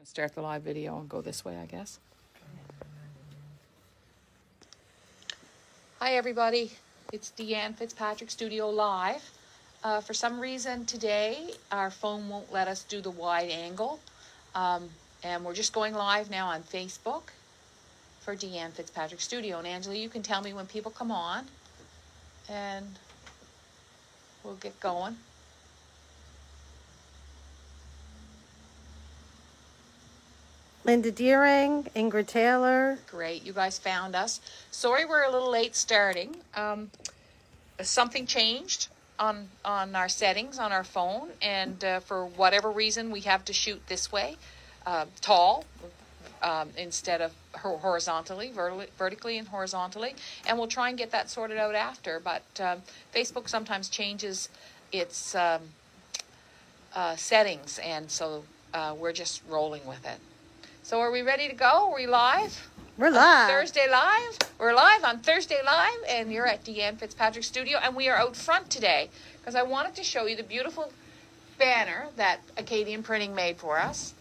Start the live video and go this way, I guess. Hi, everybody. It's Deanne Fitzpatrick Studio Live. For some reason today, our phone won't let us do the wide angle. And we're just going live now on Facebook for Deanne Fitzpatrick Studio. And Angela, you can tell me when people come on and we'll get going. Linda Deering, Ingrid Taylor. Great, you guys found us. Sorry we're a little late starting. Something changed on our settings on our phone, and for whatever reason we have to shoot this way, tall, instead of horizontally, vertically and horizontally, and we'll try and get that sorted out after, but Facebook sometimes changes its settings, and so we're just rolling with it. So are we ready to go? Are we live? We're live. Thursday Live. We're live on Thursday Live, and you're at Deanne Fitzpatrick Studio, and we are out front today because I wanted to show you the beautiful banner that Acadian Printing made for us.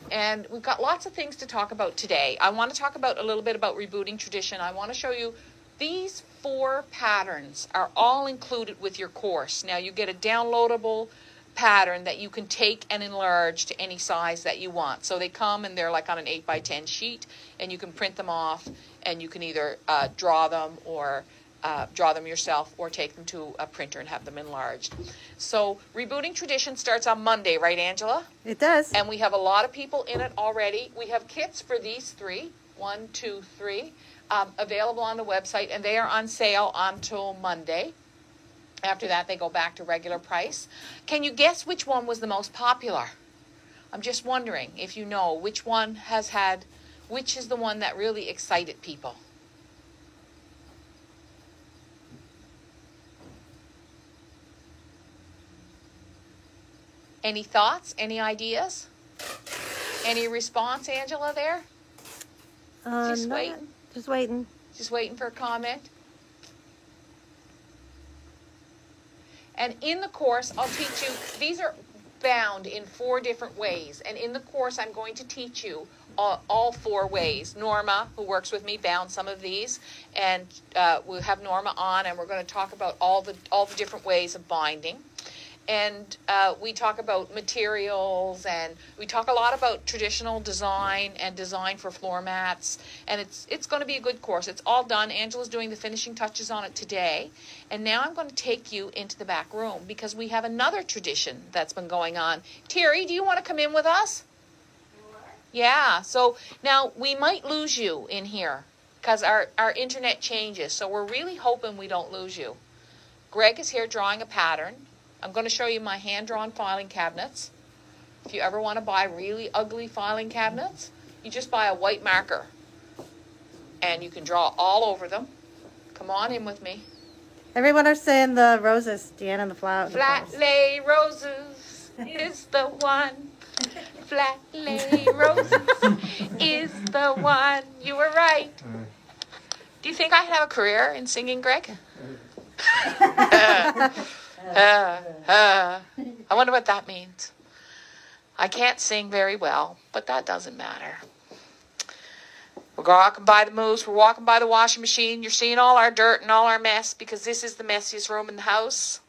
And we've got lots of things to talk about today. I want to talk about a little bit about rebooting tradition. I want to show you these 4 patterns are all included with your course. Now you get a downloadable pattern that you can take and enlarge to any size that you want. So they come and they're like on an 8x10 sheet, and you can print them off, and you can either draw them or draw them yourself or take them to a printer and have them enlarged. So Rebooting Tradition starts on Monday, right, Angela? It does. And we have a lot of people in it already. We have kits for these 3, 1, 2, 3, available on the website, and they are on sale until Monday. After that, they go back to regular price. Can you guess which one was the most popular? I'm just wondering if you know which one which is the one that really excited people. Any thoughts? Any ideas? Any response, Angela, there? Just waiting. Just waiting. Just waiting for a comment. And in the course, I'll teach you, these are bound in 4 different ways. And in the course, I'm going to teach you all 4 ways. Norma, who works with me, bound some of these. And we'll have Norma on, and we're going to talk about all the different ways of binding. And we talk about materials, and we talk a lot about traditional design and design for floor mats, and it's going to be a good course. It's all done. Angela's doing the finishing touches on it today, and now I'm going to take you into the back room because we have another tradition that's been going on. Terry, do you want to come in with us? Yeah, so now we might lose you in here because our internet changes, so we're really hoping we don't lose you. Greg is here drawing a pattern. I'm going to show you my hand-drawn filing cabinets. If you ever want to buy really ugly filing cabinets, you just buy a white marker, and you can draw all over them. Come on in with me. Everyone are saying the roses, Deanne, and the flowers. Flat lay roses is the one. Flat lay roses is the one. You were right. Do you think I have a career in singing, Greg? I wonder what that means. I can't sing very well, but that doesn't matter. We're walking by the moose. We're walking by the washing machine. You're seeing all our dirt and all our mess because this is the messiest room in the house.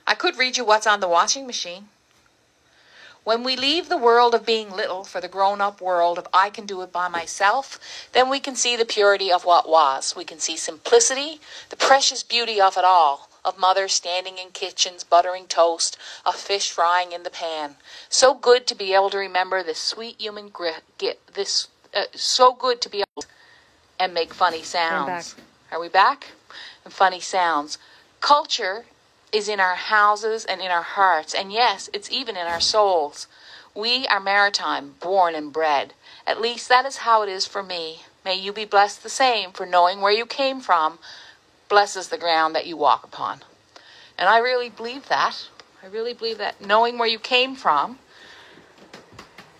I could read you what's on the washing machine. When we leave the world of being little for the grown-up world of I can do it by myself, then we can see the purity of what was. We can see simplicity, the precious beauty of it all, of mothers standing in kitchens, buttering toast, of fish frying in the pan. So good to be able to remember this sweet human so good to be able to and make funny sounds. Are we back? And funny sounds. Culture is in our houses and in our hearts, and yes, it's even in our souls. We are maritime, born and bred. At least that is how it is for me. May you be blessed the same, for knowing where you came from blesses the ground that you walk upon. And I really believe that. I really believe that knowing where you came from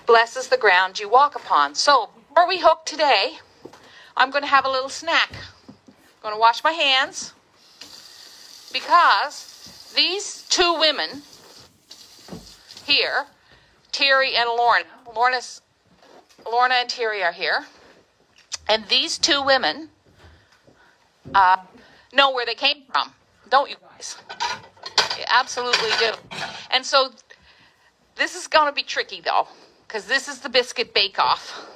blesses the ground you walk upon. So, before we hook today, I'm going to have a little snack. I'm going to wash my hands because these 2 women here Terry and Lorna. Lorna and Terry are here. And these two women know where they came from. Don't you guys? You absolutely do. And so this is going to be tricky, though, because this is the biscuit bake-off.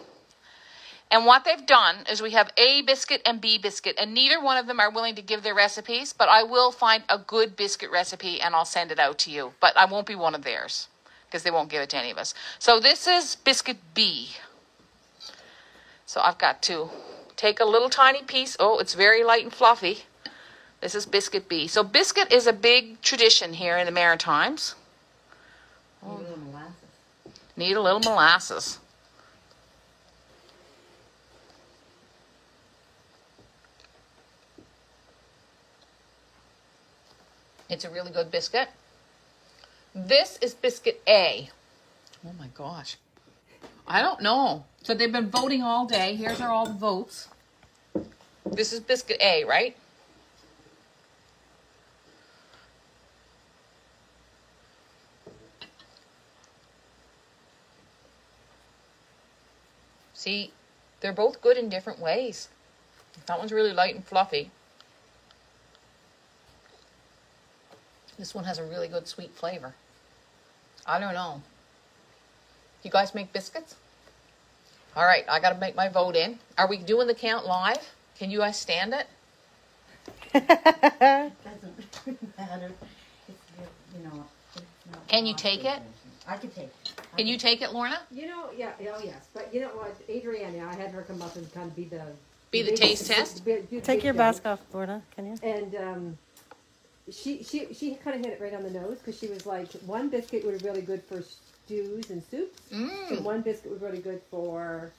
And what they've done is we have A biscuit and B biscuit, and neither one of them are willing to give their recipes, but I will find a good biscuit recipe and I'll send it out to you. But I won't be one of theirs because they won't give it to any of us. So this is biscuit B. So I've got to take a little tiny piece. Oh, it's very light and fluffy. This is biscuit B. So biscuit is a big tradition here in the Maritimes. Need a little molasses. Need a little molasses. It's a really good biscuit. This is biscuit A. Oh my gosh. I don't know. So they've been voting all day. Here's all the votes. This is biscuit A, right? See, they're both good in different ways. That one's really light and fluffy. This one has a really good sweet flavor. I don't know. You guys make biscuits? All right, I got to make my vote in. Are we doing the count live? Can you guys stand it? Doesn't matter. It's, you know, it's not. Can you take it? I can take it. Can you take it, Lorna? You know, yeah, oh yes, but you know what, Adriana, I had her come up and kind of be the taste test? Take your mask off, Lorna. Can you? And she kind of hit it right on the nose because she was like, one biscuit would be really good for stews and soups, and one biscuit was really good for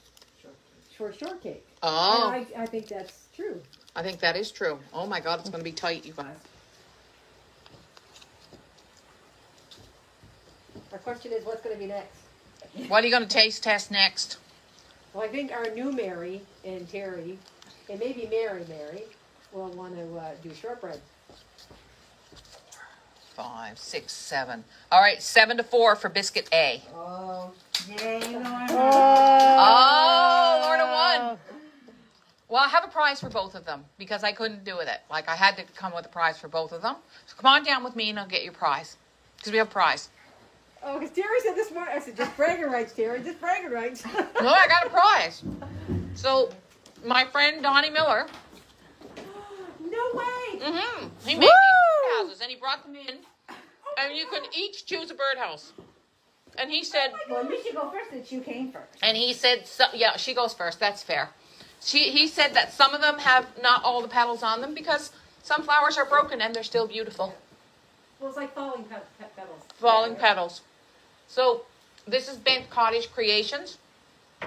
shortcake. Oh, And I think that's true. I think that is true. Oh my God, it's going to be tight, you guys. Our question is, what's going to be next? What are you going to taste test next? Well, I think our new Mary and Terry, and maybe Mary, will want to do shortbread. 5, 6, 7. All right, 7-4 for biscuit A. Oh, yay, Lorna. Oh, Lorna won. Well, I have a prize for both of them because I couldn't do it. Like, I had to come with a prize for both of them. So come on down with me and I'll get your prize because we have a prize. Oh, because Terry said this morning, I said, just bragging rights, Terry, just bragging rights. No, I got a prize. So, my friend Donnie Miller, No way! he made these birdhouses and he brought them in, and you could each choose a birdhouse. And he said, Well, you should go first since you came first. and he said, so, yeah, she goes first. That's fair. He said that some of them have not all the petals on them because some flowers are broken and they're still beautiful. Well, it's like falling petals. Falling petals. So this is Bent Cottage Creations,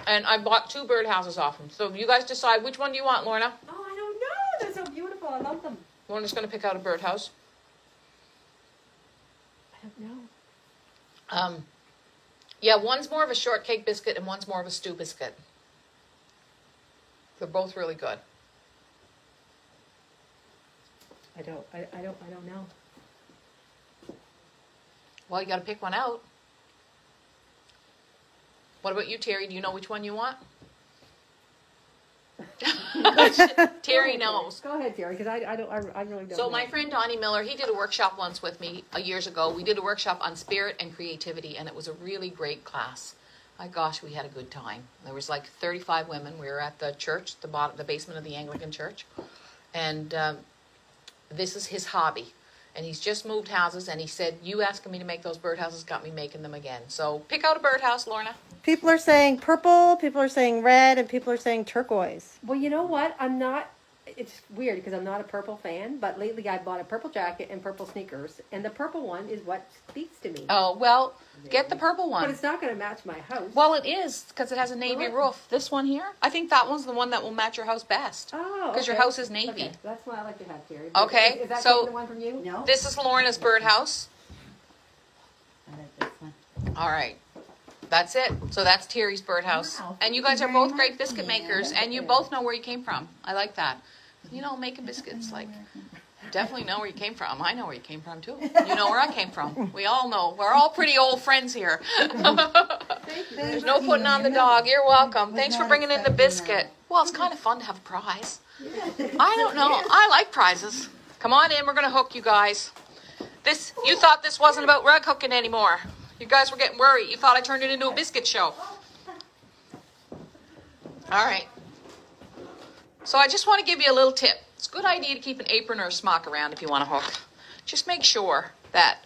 and I bought 2 birdhouses off them. So you guys decide which one do you want, Lorna. Oh, I don't know. They're so beautiful. I love them. Lorna's going to pick out a birdhouse. I don't know. Yeah, one's more of a shortcake biscuit and one's more of a stew biscuit. They're both really good. I don't know. Well, you got to pick one out. What about you, Terry? Do you know which one you want? Terry knows. Go ahead, Terry, because I really don't So know. my friend Donnie Miller, he did a workshop once with me years ago. We did a workshop on spirit and creativity, and it was a really great class. My gosh, we had a good time. There was like 35 women. We were at the church, the basement of the Anglican church, and this is his hobby. And he's just moved houses, and he said, you asking me to make those birdhouses got me making them again. So pick out a birdhouse, Lorna. People are saying purple, people are saying red, and people are saying turquoise. Well, you know what? I'm not. It's weird because I'm not a purple fan, but lately I bought a purple jacket and purple sneakers, and the purple one is what speaks to me. Oh, well, get the purple But one. it's not going to match my house. Well, it is, because it has a navy Really? roof. This one here, I think that one's the one that will match your house best. Oh, Because your okay. house is navy. Okay, that's what I like to have, Terry. Okay, Is that so- the one from you? No, This is Lorna's birdhouse. I like this one. All right. That's it. So that's Terry's birdhouse. Wow, And you thank guys you are very both great much, biscuit Leanne. makers, and you both know where you came from. I like that. You know, making biscuits, like, Definitely know where you came from. I know where you came from too. You know where I came from. We all know. We're all pretty old friends here. There's no putting on the dog. You're welcome. Thanks for bringing in the biscuit. Well, it's kind of fun to have a prize. I don't know. I like prizes. Come on in. We're going to hook you guys. You thought this wasn't about rug hooking anymore. You guys were getting worried. You thought I turned it into a biscuit show. All right. So I just want to give you a little tip. It's a good idea to keep an apron or a smock around if you want to hook. Just make sure that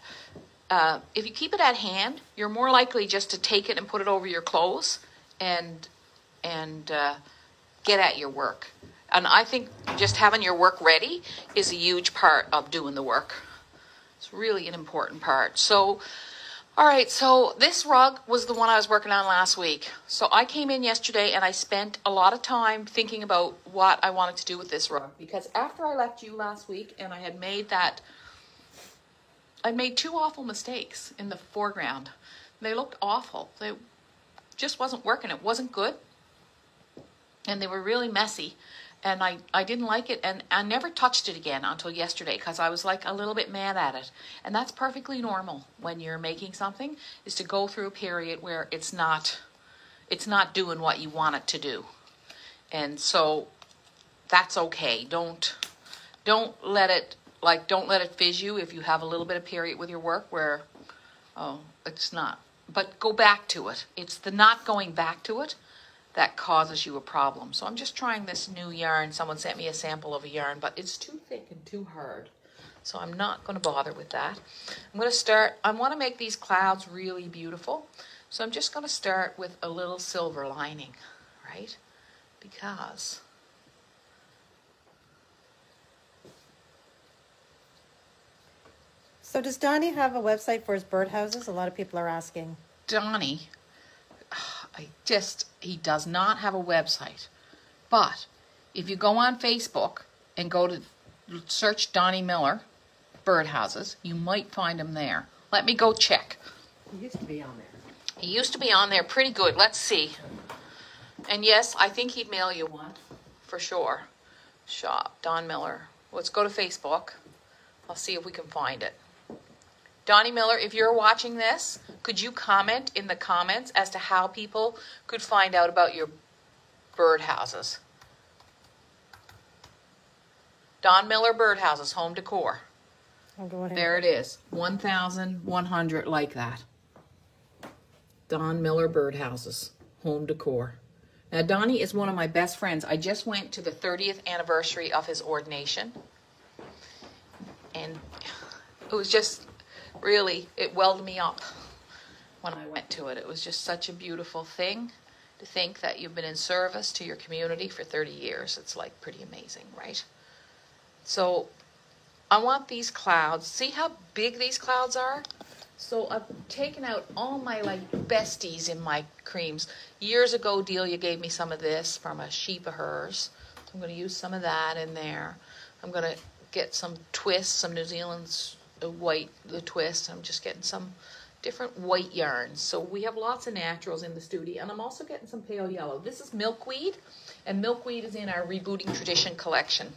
if you keep it at hand, you're more likely just to take it and put it over your clothes and get at your work. And I think just having your work ready is a huge part of doing the work. It's really an important part. So, all right, so this rug was the one I was working on last week. So I came in yesterday and I spent a lot of time thinking about what I wanted to do with this rug. Because after I left you last week and I made two awful mistakes in the foreground. They looked awful. They just wasn't working. It wasn't good. And they were really messy. And I didn't like it, and I never touched it again until yesterday because I was like a little bit mad at it. And that's perfectly normal when you're making something, is to go through a period where it's not doing what you want it to do. And so that's okay. Don't let it fizz you if you have a little bit of period with your work where it's not. But go back to it. It's the not going back to it that causes you a problem. So I'm just trying this new yarn. Someone sent me a sample of a yarn, but it's too thick and too hard. So I'm not going to bother with that. I want to make these clouds really beautiful. So I'm just going to start with a little silver lining, right? Because So does Donnie have a website for his birdhouses? A lot of people are asking. Donnie, he does not have a website. But if you go on Facebook and go to search Donnie Miller birdhouses, you might find him there. Let me go check. He used to be on there. He used to be on there pretty good. Let's see. And yes, I think he'd mail you one for sure. Shop Don Miller. Let's go to Facebook. I'll see if we can find it. Donnie Miller, if you're watching this, could you comment in the comments as to how people could find out about your birdhouses? Don Miller Birdhouses, Home Decor. I'll go ahead. There it is. 1,100 like that. Don Miller Birdhouses, Home Decor. Now, Donnie is one of my best friends. I just went to the 30th anniversary of his ordination. And it was just really, it welled me up when I went to it. It was just such a beautiful thing to think that you've been in service to your community for 30 years. It's like pretty amazing, right? So I want these clouds. See how big these clouds are? So I've taken out all my like besties in my creams. Years ago, Delia gave me some of this from a sheep of hers. So I'm going to use some of that in there. I'm going to get some twists, some New Zealand's white, the twist. I'm just getting some different white yarns. So we have lots of naturals in the studio, and I'm also getting some pale yellow. This is milkweed, and milkweed is in our Rebooting Tradition collection.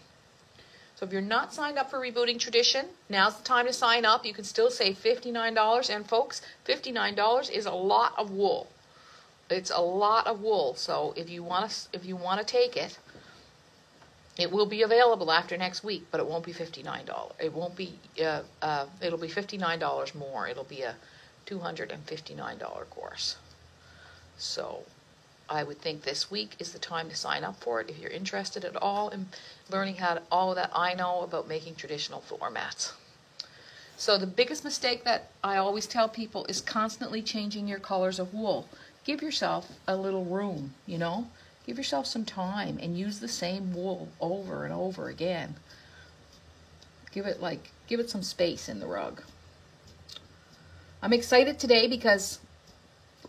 So if you're not signed up for Rebooting Tradition, now's the time to sign up. You can still save $59, and folks, $59 is a lot of wool. It's a lot of wool. So if you want to take it, it will be available after next week, but it won't be $59. It won't be. It'll be $59 more. It'll be a $259 course. So I would think this week is the time to sign up for it if you're interested at all in learning all that I know about making traditional floor mats. So the biggest mistake that I always tell people is constantly changing your colors of wool. Give yourself a little room, you know. Give yourself some time and use the same wool over and over again. Give it some space in the rug. I'm excited today because,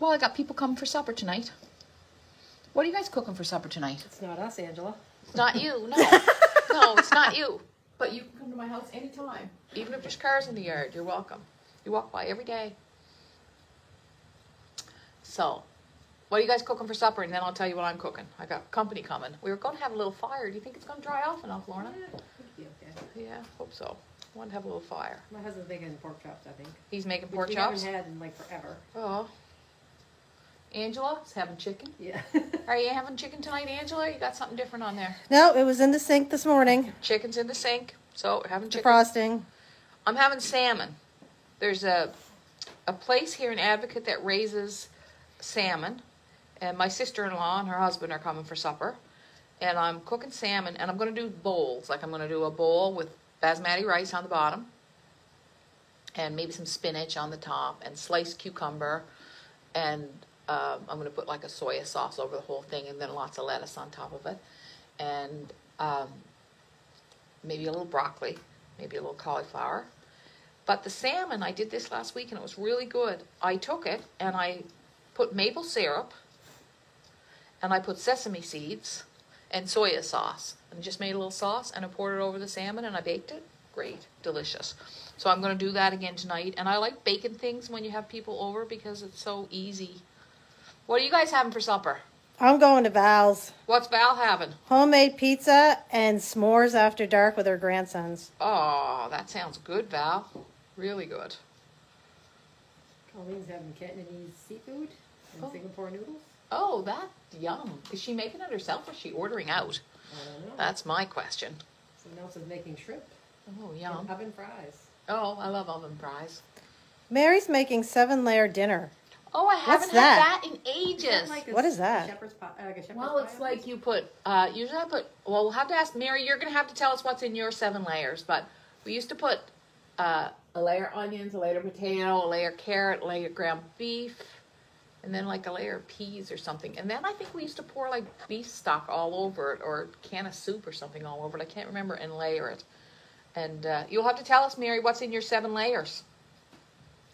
well, I got people coming for supper tonight. What are you guys cooking for supper tonight? It's not us, Angela. It's not you, no. No, it's not you. But you can come to my house anytime. Even if there's cars in the yard, you're welcome. You walk by every day. So, what are you guys cooking for supper? And then I'll tell you what I'm cooking. I got company coming. We were going to have a little fire. Do you think it's going to dry off enough, Lorna? Yeah, it'll be okay. Yeah, hope so. Want to have a little fire. My husband's making pork chops, I think. He's making Which pork we chops. haven't had in like forever. Oh. Angela's having chicken. Yeah. Are you having chicken tonight, Angela? You got something different on there. No, it was in the sink this morning. Chicken's in the sink, so we're having chicken. Defrosting. I'm having salmon. There's a place here in Advocate that raises salmon, and my sister-in-law and her husband are coming for supper, and I'm cooking salmon, and I'm going to do bowls. Like I'm going to do a bowl with basmati rice on the bottom, and maybe some spinach on the top, and sliced cucumber, and I'm going to put like a soy sauce over the whole thing, and then lots of lettuce on top of it, and maybe a little broccoli, maybe a little cauliflower. But the salmon, I did this last week, and it was really good. I took it, and I put maple syrup, and I put sesame seeds, and soy sauce, and just made a little sauce, and I poured it over the salmon, and I baked it. Great, delicious. So I'm going to do that again tonight, and I like baking things when you have people over because it's so easy. What are you guys having for supper? I'm going to Val's. What's Val having? Homemade pizza and s'mores after dark with her grandsons. Oh, that sounds good, Val. Really good. Colleen's having Cantonese seafood and Oh. Singapore noodles. Oh, that yum. Is she making it herself or is she ordering out? I don't know. That's my question. Someone else is making shrimp Oh, and yum. oven fries. Oh, I love oven fries. Mary's making 7-layer dinner. Oh, I haven't had that? that in ages. What is that? Shepherd's pie, like a shepherd's Well, pie it's almost? like you put, usually I put, well, we'll have to ask Mary, you're going to have to tell us what's in your 7 layers, but we used to put a layer onions, a layer potato, a layer carrot, a layer ground beef, and then like a layer of peas or something. And then I think we used to pour like beef stock all over it or a can of soup or something all over it. I can't remember, and layer it. And you'll have to tell us, Mary, what's in your 7 layers.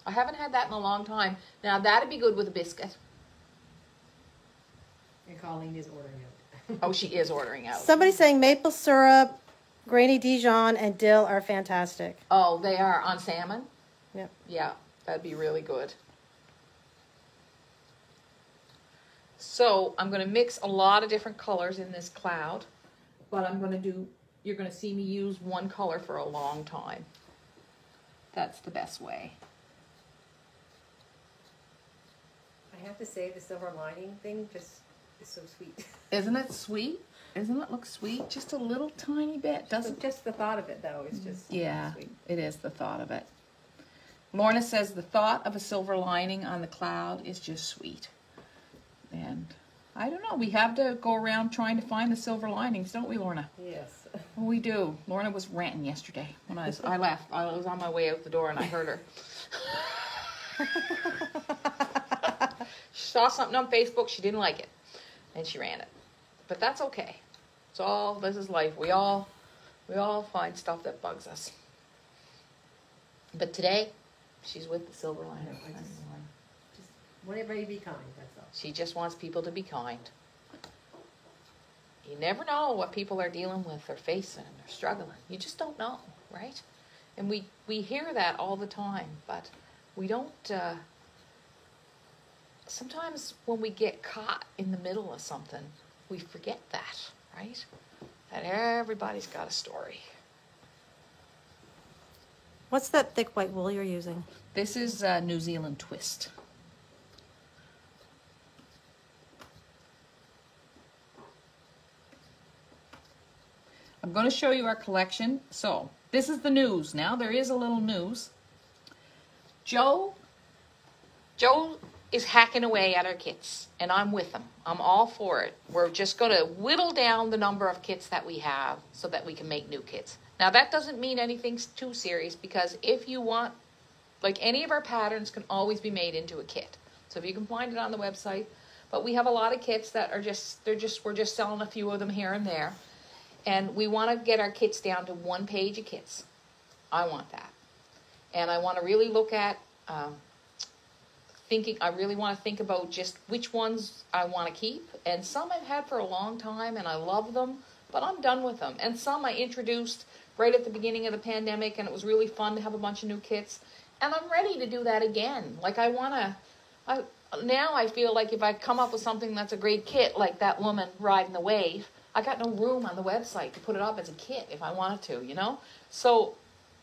I haven't had that in a long time. Now, that'd be good with a biscuit. And Colleen is ordering it. Oh, she is ordering out. Somebody's saying maple syrup, grainy Dijon, and dill are fantastic. Oh, they are on salmon? Yep. Yeah, that'd be really good. So I'm going to mix a lot of different colors in this cloud, but I'm going to do, you're going to see me use one color for a long time. That's the best way. I have to say, the silver lining thing just is so sweet. Isn't it sweet? Doesn't it look sweet? Just a little tiny bit, doesn't it? Just the thought of it, though, is just Yeah, sweet. it is the thought of it. Lorna says the thought of a silver lining on the cloud is just sweet. And I don't know, we have to go around trying to find the silver linings, don't we, Lorna? Yes. We do. Lorna was ranting yesterday when I left. I was on my way out the door and I heard her. She saw something on Facebook, she didn't like it, and she ran it. But that's okay. This is life. We all find stuff that bugs us. But today, she's with the silver lining. I just want everybody to be kind, that's all. She just wants people to be kind. You never know what people are dealing with, or facing, and they're struggling. You just don't know, right? And we hear that all the time, but we don't. Sometimes when we get caught in the middle of something, we forget that, right? That everybody's got a story. What's that thick white wool you're using? This is New Zealand twist. I'm going to show you our collection. So, this is the news. Now, there is a little news. Joe is hacking away at our kits, and I'm with him. I'm all for it. We're just going to whittle down the number of kits that we have so that we can make new kits. Now, that doesn't mean anything's too serious, because if you want, like, any of our patterns can always be made into a kit. So if you can find it on the website. But we have a lot of kits that are we're just selling a few of them here and there. And we want to get our kits down to 1 page of kits. I want that. And I want to really look at I really want to think about just which ones I want to keep. And some I've had for a long time and I love them, but I'm done with them. And some I introduced right at the beginning of the pandemic, and it was really fun to have a bunch of new kits. And I'm ready to do that again. Like now I feel like if I come up with something that's a great kit, like that woman riding the wave, I got no room on the website to put it up as a kit if I wanted to, you know? So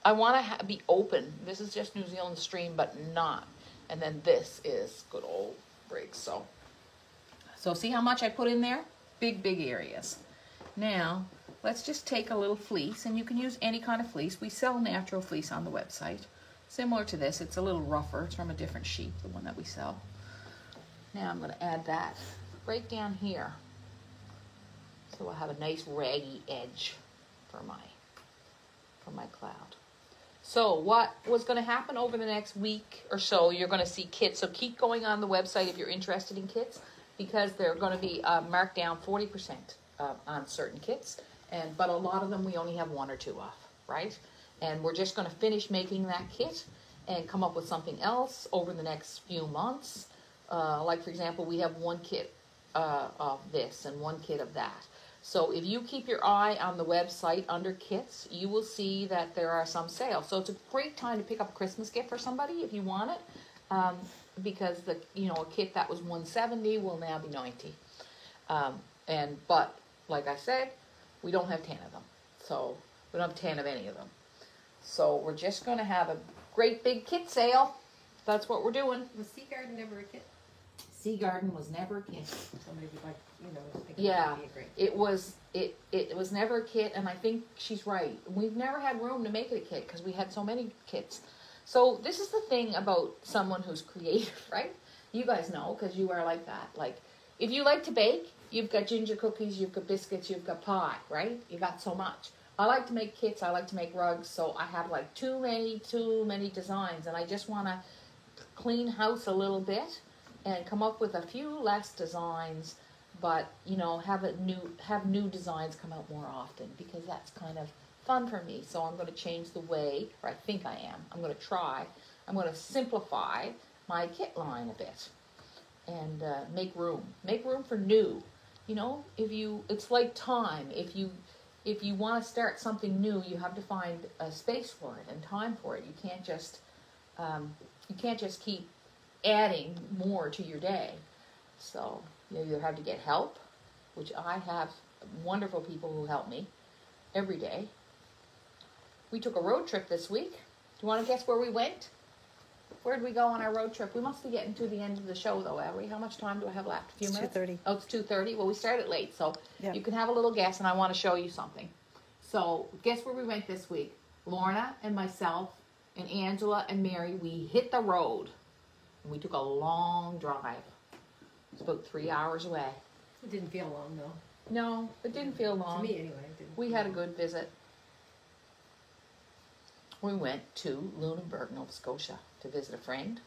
I want to be open. This is just New Zealand Stream, but not. And then this is good old Briggs. So see how much I put in there? Big, big areas. Now, let's just take a little fleece, and you can use any kind of fleece. We sell natural fleece on the website. Similar to this, it's a little rougher. It's from a different sheep, the one that we sell. Now I'm going to add that right down here. So I'll have a nice raggy edge for my cloud. So what was going to happen over the next week or so, you're going to see kits. So keep going on the website if you're interested in kits, because they're going to be marked down 40% on certain kits. But a lot of them we only have 1 or 2 of, right? And we're just going to finish making that kit and come up with something else over the next few months. Like, for example, we have 1 kit of this and 1 kit of that. So if you keep your eye on the website under kits, you will see that there are some sales. So it's a great time to pick up a Christmas gift for somebody if you want it, because a kit that was $170 will now be $90. But like I said, we don't have 10 of them. So we don't have 10 of any of them. So we're just going to have a great big kit sale. That's what we're doing. Was Sea Garden never a kit? Sea Garden was never a kit. Somebody would like, think Yeah, it would be a great. it was never a kit, and I think she's right. We've never had room to make it a kit because we had so many kits. So this is the thing about someone who's creative, right? You guys know, because you are like that. Like, if you like to bake, you've got ginger cookies, you've got biscuits, you've got pie, right? You got so much. I like to make kits, I like to make rugs, so I have like too many designs, and I just want to clean house a little bit and come up with a few less designs, but have new designs come out more often, because that's kind of fun for me. So I'm going to change the way, or I think I am. I'm going to simplify my kit line a bit and make room for new. It's like time. If you want to start something new, you have to find a space for it and time for it. You can't just keep adding more to your day. So you either have to get help, which I have wonderful people who help me every day. We took a road trip this week. Do you want to guess where we went? Where did we go on our road trip? We must be getting to the end of the show, though, have we? How much time do I have left? A few minutes? 2:30. Oh, it's 2:30. Well, we started late, so Yeah. you can have a little guess, and I want to show you something. So guess where we went this week? Lorna and myself and Angela and Mary, we hit the road. And we took a long drive. It's about 3 hours away. It didn't feel long, though. No, it didn't feel long. To me, anyway. It didn't We feel had a long. good visit. We went to Lunenburg, Nova Scotia to visit a friend.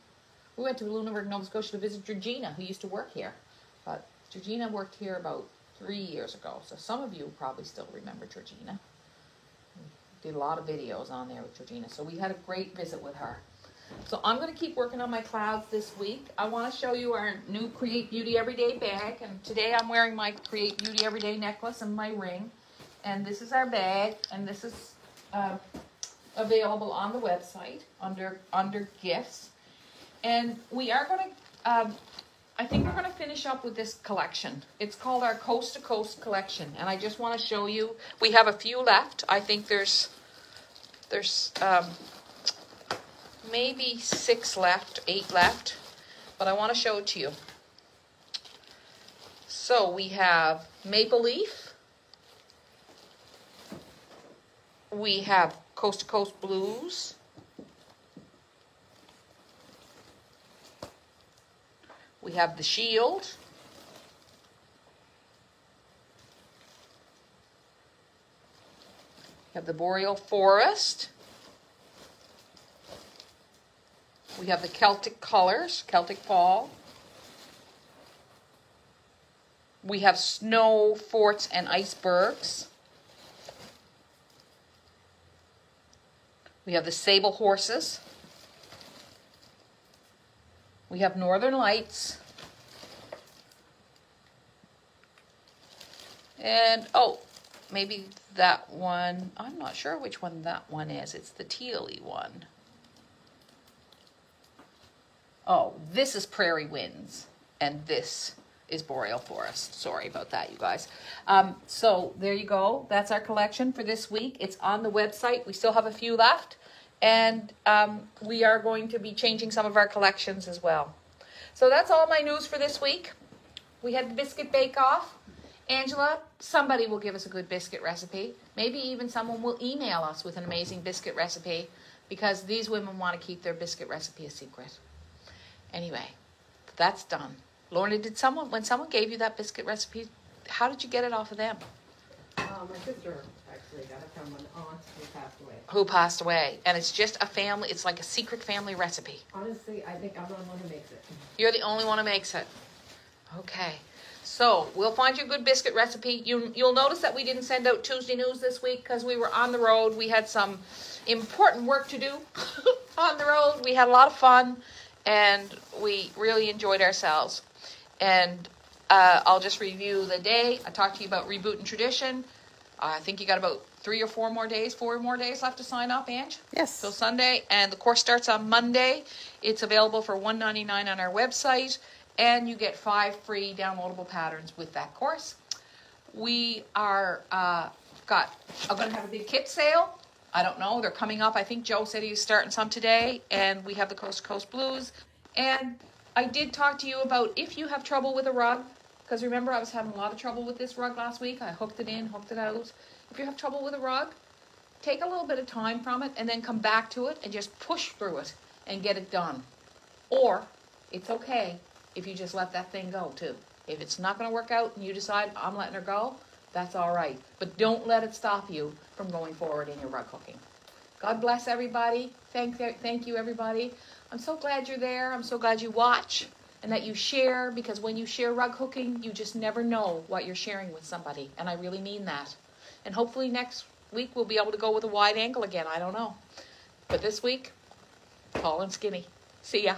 We went to Lunenburg, Nova Scotia to visit Georgina, who used to work here. But Georgina worked here about 3 years ago, so some of you probably still remember Georgina. We did a lot of videos on there with Georgina, so we had a great visit with her. So I'm going to keep working on my clouds this week. I want to show you our new Create Beauty Everyday bag, and today I'm wearing my Create Beauty Everyday necklace and my ring. And this is our bag, and this is available on the website under gifts. And we are going to, I think we're going to finish up with this collection. It's called our Coast to Coast collection, and I just want to show you. We have a few left. I think there's maybe 6 left, 8 left, but I want to show it to you. So we have Maple Leaf. We have Coast to Coast Blues. We have the Shield. We have the Boreal Forest. We have the Celtic Colors, Celtic Fall. We have Snow, Forts, and Icebergs. We have the Sable Horses. We have Northern Lights. And, maybe that one. I'm not sure which one that one is. It's the tealy one. Oh, this is Prairie Winds. And this is Boreal Forest. Sorry about that, you guys. So there you go. That's our collection for this week. It's on the website. We still have a few left. And we are going to be changing some of our collections as well. So that's all my news for this week. We had the biscuit bake-off. Angela, somebody will give us a good biscuit recipe. Maybe even someone will email us with an amazing biscuit recipe, because these women want to keep their biscuit recipe a secret. Anyway, that's done. Lorna, when someone gave you that biscuit recipe, how did you get it off of them? My sister actually got it from an aunt who passed away. Who passed away. And it's just a family, it's like a secret family recipe. Honestly, I think I'm the one who makes it. You're the only one who makes it. Okay. So we'll find you a good biscuit recipe. You'll notice that we didn't send out Tuesday news this week because we were on the road. We had some important work to do on the road. We had a lot of fun, and we really enjoyed ourselves. And I'll just review the day. I talked to you about Reboot and Tradition. I think you got about 4 more days left to sign up, Ange? Yes. Till Sunday. And the course starts on Monday. It's available for $1.99 on our website. And you get 5 free downloadable patterns with that course. We are going to have a big kit sale. I don't know. They're coming up. I think Joe said he was starting some today. And we have the Coast to Coast Blues. And I did talk to you about if you have trouble with a rug. Because remember, I was having a lot of trouble with this rug last week. I hooked it in, hooked it out. If you have trouble with a rug, take a little bit of time from it and then come back to it and just push through it and get it done. Or it's okay if you just let that thing go too. If it's not going to work out and you decide I'm letting her go, that's all right. But don't let it stop you from going forward in your rug hooking. God bless everybody. Thank you, everybody. I'm so glad you're there. I'm so glad you watch and that you share, because when you share rug hooking, you just never know what you're sharing with somebody. And I really mean that. And hopefully next week we'll be able to go with a wide angle again. I don't know. But this week, tall and skinny. See ya.